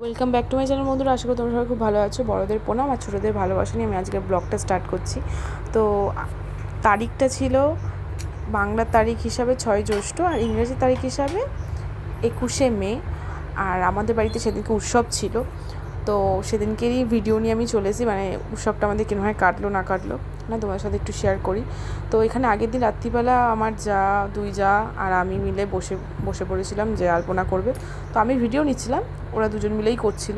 Welcome back to my channel বন্ধুরা। আশা করি তোমরা সবাই খুব ভালো আছো। বড়দের প্রণাম আর ছোটোদের ভালোবাসা নিয়ে আমি আজকে ব্লগটা স্টার্ট করছি। তো তারিখটা ছিল বাংলার তারিখ হিসাবে 6 জ্যৈষ্ঠ আর ইংরেজি তারিখ হিসাবে 21শে মে। আর আমাদের বাড়িতে সেদিনকে উৎসব ছিল, তো সেদিনকেরই ভিডিও নিয়ে আমি চলে এসেছি। মানে উৎসবটা আমাদের কীভাবে কাটলো না কাটলো না তোমাদের সাথে একটু শেয়ার করি। তো এখানে আগের দিন রাত্রিবেলা আমার দুই যা আর আমি মিলে বসে পড়েছিলাম যে আলপনা করবে। তো আমি ভিডিও নিচ্ছিলাম, ওরা দুজন মিলেই করছিল।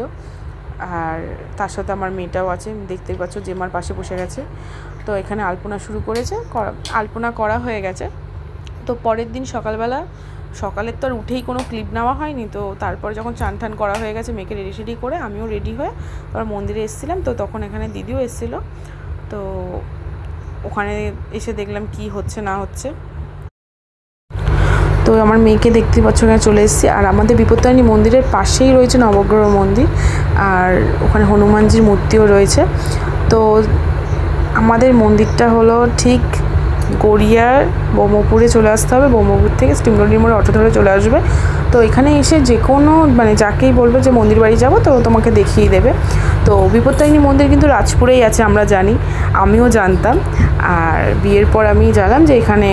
আর তার সাথে আমার মেয়েটাও আছে, দেখতেই পাচ্ছ যে আমার পাশে বসে গেছে। তো এখানে আলপনা শুরু করেছে, আলপনা করা হয়ে গেছে। তো পরের দিন সকালের তো আর উঠেই কোনো ক্লিপ নেওয়া হয়নি। তো তারপরে যখন চান টান করা হয়ে গেছে, মেয়েকে রেডি করে আমিও রেডি হয়ে আবার মন্দিরে এসেছিলাম। তো তখন এখানে দিদিও এসেছিলো। তো ওখানে এসে দেখলাম কি হচ্ছে না হচ্ছে। তো আমার মেয়েকে দেখতে পাচ্ছ এখানে চলে এসেছি। আর আমাদের বিপত্তারিণী মন্দিরের পাশেই রয়েছে নবগ্রহ মন্দির, আর ওখানে হনুমানজির মূর্তিও রয়েছে। তো আমাদের মন্দিরটা হলো ঠিক গড়িয়ার ব্রহ্মপুরে চলে আসতে হবে। ব্রহ্মপুর থেকে স্টিমরোডের মোড়ে অটো ধরে চলে আসবে। তো এখানে এসে যে কোনো যাকেই বলবে যে মন্দির বাড়ি যাবো, তো তোমাকে দেখিয়ে দেবে। তো বিপত্তারিণী মন্দির কিন্তু রাজপুরেই আছে, আমরা জানি, আমিও জানতাম। আর বিয়ের পর আমি জানলাম যে এখানে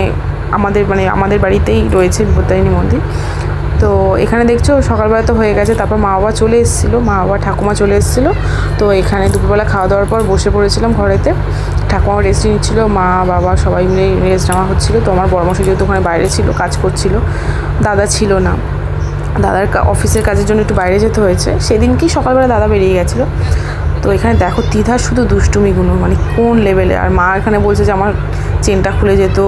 আমাদের বাড়িতেই রয়েছে বিপত্তারিণী মন্দির। তো এখানে দেখছো সকালবেলা তো হয়ে গেছে, তারপর মা বাবা চলে এসেছিলো, মা বাবা ঠাকুমা চলে এসেছিলো। তো এখানে দুপুরবেলা খাওয়া দাওয়ার পর বসে পড়েছিলাম ঘরেতে। ঠাকুমা রেস্ট নিচ্ছিলো, মা বাবা সবাই মিলে রেস্ট নেওয়া হচ্ছিলো। তো আমার বড়মশাই যেহেতু ওখানে বাইরে ছিল, কাজ করছিল, দাদা ছিল না, দাদার অফিসের কাজের জন্য একটু বাইরে যেতে হয়েছে। সেদিনকেই সকালবেলা দাদা বেরিয়ে গেছিলো। তো এখানে দেখো দ্বিধার শুধু দুষ্টুমিগুলো কোন লেভেলে। আর মা এখানে বলছে যে আমার চেনটা খুলে যেত,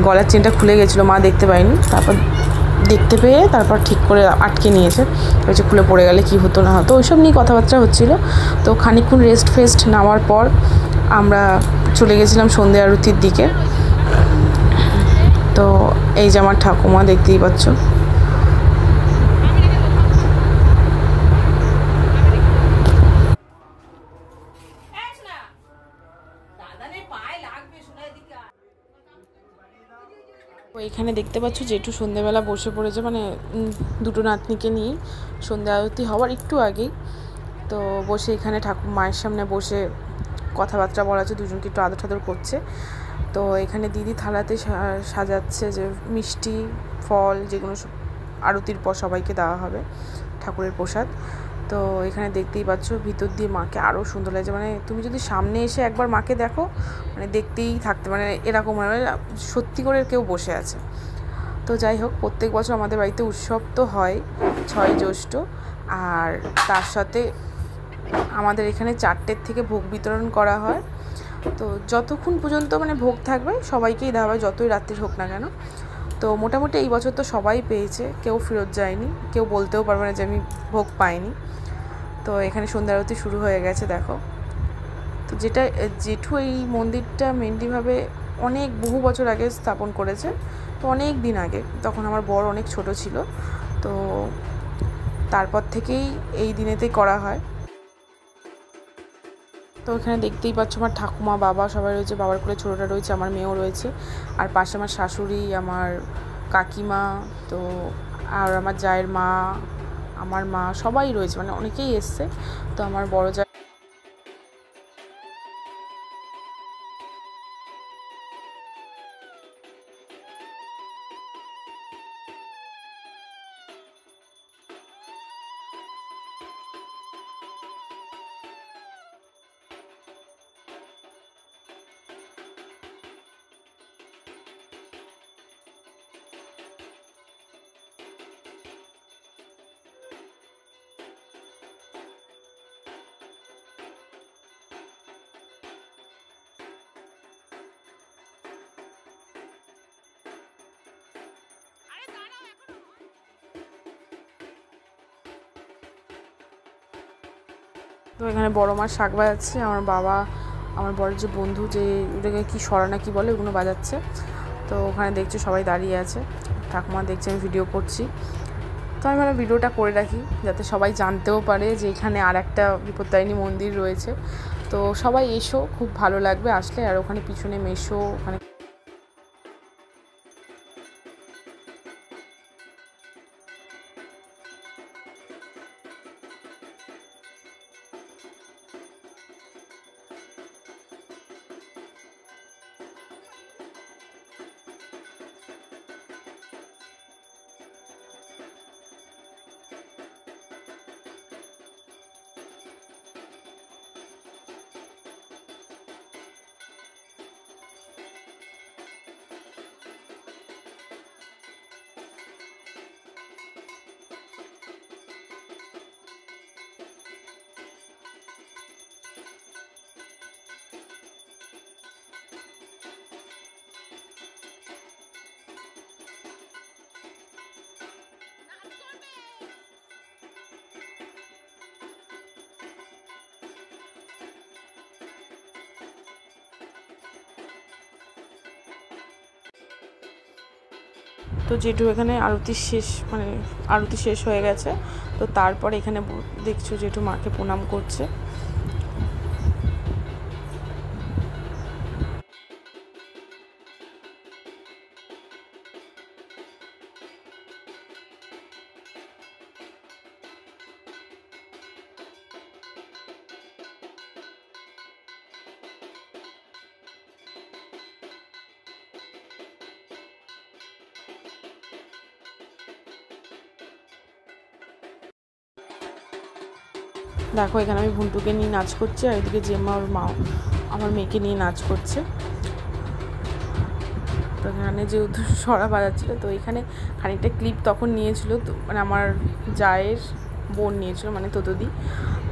গলার চেনটা খুলে গেছিলো, মা দেখতে পায়নি, তারপর দেখতে পেয়ে তারপর ঠিক করে আটকে নিয়েছে। হয়েছে খুলে পড়ে গেলে কি হতো না হতো, ওইসব নিয়ে কথাবার্তা হচ্ছিল। তো খানিকক্ষণ রেস্ট নেওয়ার পর আমরা চলে গেছিলাম সন্ধ্যা আরতির দিকে। তো এই যে আমার ঠাকুমা, দেখতেই পাচ্ছ। তো এখানে দেখতে পাচ্ছ জেঠু সন্ধ্যেবেলা বসে পড়েছে, দুটো নাতনিকে নিয়ে সন্ধ্যা আরতি হওয়ার একটু আগেই। তো বসে এখানে মায়ের সামনে বসে কথাবার্তা বলা হচ্ছে, দুজনকে একটু আদর ঠাদর করছে। তো এখানে দিদি থালাতে সাজাচ্ছে যে মিষ্টি ফল, যেগুলো আরতির পর সবাইকে দেওয়া হবে ঠাকুরের প্রসাদ। তো এখানে দেখতেই পাচ্ছ ভিতর দিয়ে মাকে আরও সুন্দর লাগছে। তুমি যদি সামনে এসে একবার মাকে দেখো, দেখতেই থাকতে এরকম সত্যি করে কেউ বসে আছে। তো যাই হোক, প্রত্যেক বছর আমাদের বাড়িতে উৎসব তো হয় 6 জ্যৈষ্ঠ। আর তার সাথে আমাদের এখানে 4টের থেকে ভোগ বিতরণ করা হয়। তো যতক্ষণ পর্যন্ত ভোগ থাকবে সবাইকেই দেওয়া হয়, যতই রাত্রির হোক না কেন। তো মোটামুটি এই বছর তো সবাই পেয়েছে, কেউ ফেরত যায়নি, কেউ বলতেও পারবে না যে আমি ভোগ পাইনি। তো এখানে সন্ধ্যা আরতি শুরু হয়ে গেছে দেখো। তো জেঠু এই মন্দিরটা মেনলিভাবে বহু বছর আগে স্থাপন করেছে। তো অনেক দিন আগে, তখন আমার বর অনেক ছোট ছিল। তো তারপর থেকেই এই দিনেতেই করা হয়। তো এখানে দেখতেই পাচ্ছ আমার ঠাকুমা, বাবা সবাই রয়েছে, বাবার কোলে ছোটোটা রয়েছে, আমার মেয়েও রয়েছে। আর পাশে আমার শাশুড়ি, আমার কাকিমা, তো আর আমার জায়ের মা, আমার মা, সবাই রয়েছে, অনেকেই এসছে। তো আমার বড় যা তো এখানে বড় মার শাক বাজাচ্ছে, আমার বাবা আমার বড়ের যে বন্ধু, যে ওটাকে কি সরা না কি বলে, ওগুলো বাজাচ্ছে। তো ওখানে দেখছি সবাই দাঁড়িয়ে আছে, ঠাকুমা দেখছে আমি ভিডিও করছি। তো আমি ভাবলাম ভিডিওটা করে রাখি, যাতে সবাই জানতেও পারে যে এখানে আর একটা বিপত্তারিণী মন্দির রয়েছে। তো সবাই এসো, খুব ভালো লাগবে আসলে। আর ওখানে পিছনে মেশো, ওখানে তো জেঠু এখানে আরতি শেষ হয়ে গেছে। তো তারপর এখানে দেখছো জেঠু মাকে প্রণাম করছে। দেখো এখানে আমি ভুন্টুকে নিয়ে নাচ করছি, আর এদিকে জেম্মা ওর মা আমার মেয়েকে নিয়ে নাচ করছে। তো এখানে যেহেতু সরা বাজাচ্ছিলো, তো এখানে খানিকটা ক্লিপ তখন নিয়েছিল, তো মানে আমার জায়ের বোন নিয়েছিল, মানে তোতদি।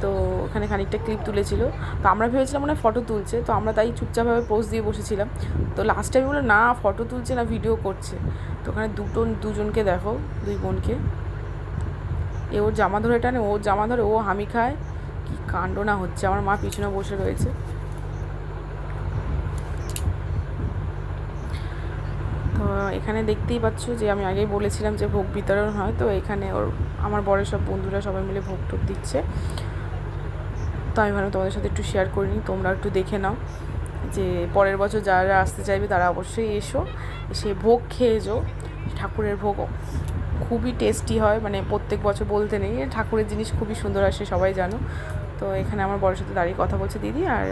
তো ওখানে খানিকটা ক্লিপ তুলেছিল। তো আমরা ভেবেছিলাম মানে ফটো তুলছে, তো আমরা তাই চুপচাপভাবে পোজ দিয়ে বসেছিলাম। তো লাস্ট টাইম বললো না ফটো তুলছে না, ভিডিও করছে। তো ওখানে দুজনকে দেখো, দুই বোনকে, এ ওর জামা ধরে টানে, ওর জামা ধরে, ও হামি খায়, কি কাণ্ড না হচ্ছে। আমার মা পিছনে বসে রয়েছে। তো এখানে দেখতেই পাচ্ছ যে আমি আগেই বলেছিলাম যে ভোগ বিতরণ হয়। তো এখানে আমার বরের সব বন্ধুরা সবাই মিলে ভোগ টোগ দিচ্ছে। তো আমি ভাবলাম তোমাদের সাথে একটু শেয়ার করে নিই, তোমরা একটু দেখে নাও। যে পরের বছর যারা আসতে চাইবে তারা অবশ্যই এসো, এসে ভোগ খেয়ে যাও। ঠাকুরের ভোগ খুবই টেস্টি হয়, মানে প্রত্যেক বছর বলতে নেই, ঠাকুরের জিনিস খুবই সুন্দর আসে, সবাই জানো। তো এখানে আমার বরের সাথে দাঁড়িয়ে কথা বলছে দিদি। আর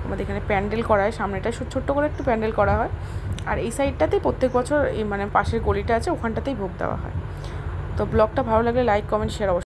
আমাদের এখানে প্যান্ডেল করা হয়, সামনেটা ছোট্ট করে একটু প্যান্ডেল করা হয়। আর এই সাইডটাতেই প্রত্যেক বছর এই মানে পাশের গলিটা আছে, ওখানটাতেই ভোগ দেওয়া হয়। তো ব্লগটা ভালো লাগলে লাইক কমেন্ট শেয়ার অবশ্যই।